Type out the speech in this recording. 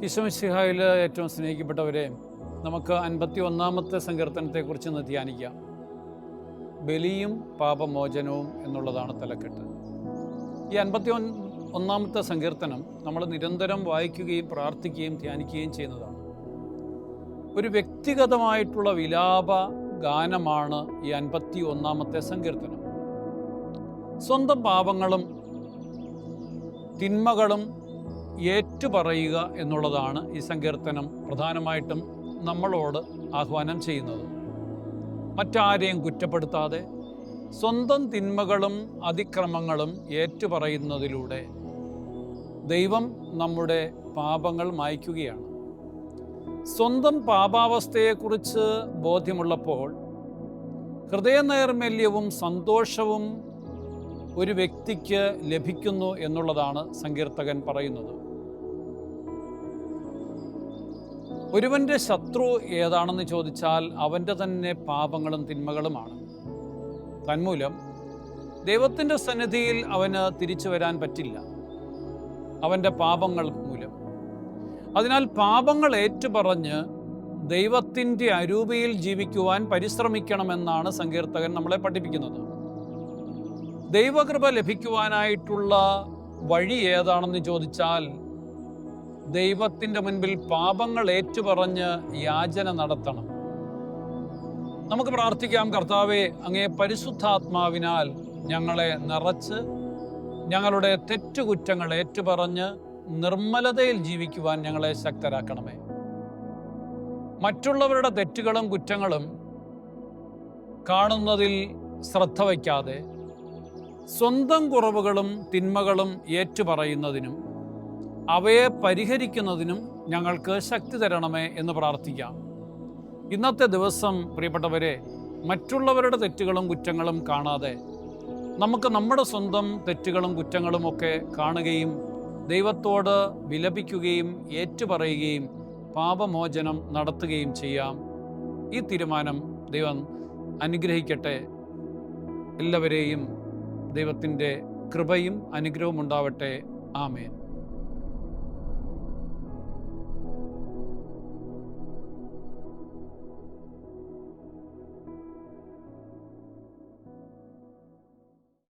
ഈശോ മിശിഹായിൽ ഏറ്റവും സ്നേഹിക്കപ്പെട്ടവരെ, നമുക്ക് 51-ാമത്തെ സങ്കീർത്തനത്തെക്കുറിച്ച് ഇന്ന് ധ്യാനിക്കാം. ബലിയും പാപമോചനവും എന്നുള്ളതാണ് തലക്കെട്ട്. ഈ 51-ാമത്തെ സങ്കീർത്തനം നമ്മൾ നിരന്തരം വായിക്കുകയും പ്രാർത്ഥിക്കുകയും ധ്യാനിക്കുകയും ചെയ്യുന്നതാണ്. ഒരു വ്യക്തിഗതമായിട്ടുള്ള വിലാപ ഗാനമാണ് ഈ 51-ാമത്തെ സങ്കീർത്തനം. സ്വന്തം പാപങ്ങളും തിന്മകളും ഏറ്റുപറയുക എന്നുള്ളതാണ് ഈ സങ്കീർത്തനം പ്രധാനമായിട്ടും നമ്മളോട് ആഹ്വാനം ചെയ്യുന്നത്. മറ്റാരെയും കുറ്റപ്പെടുത്താതെ സ്വന്തം തിന്മകളും അതിക്രമങ്ങളും ഏറ്റുപറയുന്നതിലൂടെ ദൈവം നമ്മുടെ പാപങ്ങൾ മായ്ക്കുകയാണ്. സ്വന്തം പാപാവസ്ഥയെക്കുറിച്ച് ബോധ്യമുള്ളപ്പോൾ ഹൃദയനൈർമല്യവും സന്തോഷവും ഒരു വ്യക്തിക്ക് ലഭിക്കുന്നു എന്നുള്ളതാണ് സങ്കീർത്തകൻ പറയുന്നത്. ഒരുവൻ്റെ ശത്രു ഏതാണെന്ന് ചോദിച്ചാൽ അവൻ്റെ തന്നെ പാപങ്ങളും തിന്മകളുമാണ്. തന്മൂലം ദൈവത്തിൻ്റെ സന്നിധിയിൽ അവന് തിരിച്ചു വരാൻ പറ്റില്ല, അവൻ്റെ പാപങ്ങൾ മൂലം. അതിനാൽ പാപങ്ങൾ ഏറ്റുപറഞ്ഞ് ദൈവത്തിൻ്റെ അരൂപിയിൽ ജീവിക്കുവാൻ പരിശ്രമിക്കണമെന്നാണ് സങ്കീർത്തകൻ നമ്മളെ പഠിപ്പിക്കുന്നത്. ദൈവകൃപ ലഭിക്കുവാനായിട്ടുള്ള വഴി ഏതാണെന്ന് ചോദിച്ചാൽ ദൈവത്തിൻ്റെ മുൻപിൽ പാപങ്ങൾ ഏറ്റുപറഞ്ഞ് യാചന നടത്തണം. നമുക്ക് പ്രാർത്ഥിക്കാം, കർത്താവേ, അങ്ങേ പരിശുദ്ധാത്മാവിനാൽ ഞങ്ങളെ നിറച്ച് ഞങ്ങളുടെ തെറ്റുകുറ്റങ്ങൾ ഏറ്റുപറഞ്ഞ് നിർമ്മലതയിൽ ജീവിക്കുവാൻ ഞങ്ങളെ ശക്തരാക്കണമേ. മറ്റുള്ളവരുടെ തെറ്റുകളും കുറ്റങ്ങളും കാണുന്നതിൽ ശ്രദ്ധ വയ്ക്കാതെ സ്വന്തം കുറവുകളും തിന്മകളും ഏറ്റുപറയുന്നതിനും അവയെ പരിഹരിക്കുന്നതിനും ഞങ്ങൾക്ക് ശക്തി തരണമേ എന്ന് പ്രാർത്ഥിക്കാം. ഇന്നത്തെ ദിവസം പ്രിയപ്പെട്ടവരെ, മറ്റുള്ളവരുടെ തെറ്റുകളും കുറ്റങ്ങളും കാണാതെ നമുക്ക് നമ്മുടെ സ്വന്തം തെറ്റുകളും കുറ്റങ്ങളും ഒക്കെ കാണുകയും ദൈവത്തോട് വിലപിക്കുകയും ഏറ്റുപറയുകയും പാപമോചനം നടത്തുകയും ചെയ്യാം. ഈ തീരുമാനം ദൈവം അനുഗ്രഹിക്കട്ടെ. എല്ലാവരെയും ദൈവത്തിൻ്റെ കൃപയും അനുഗ്രഹവും ഉണ്ടാവട്ടെ. ആമേൻ.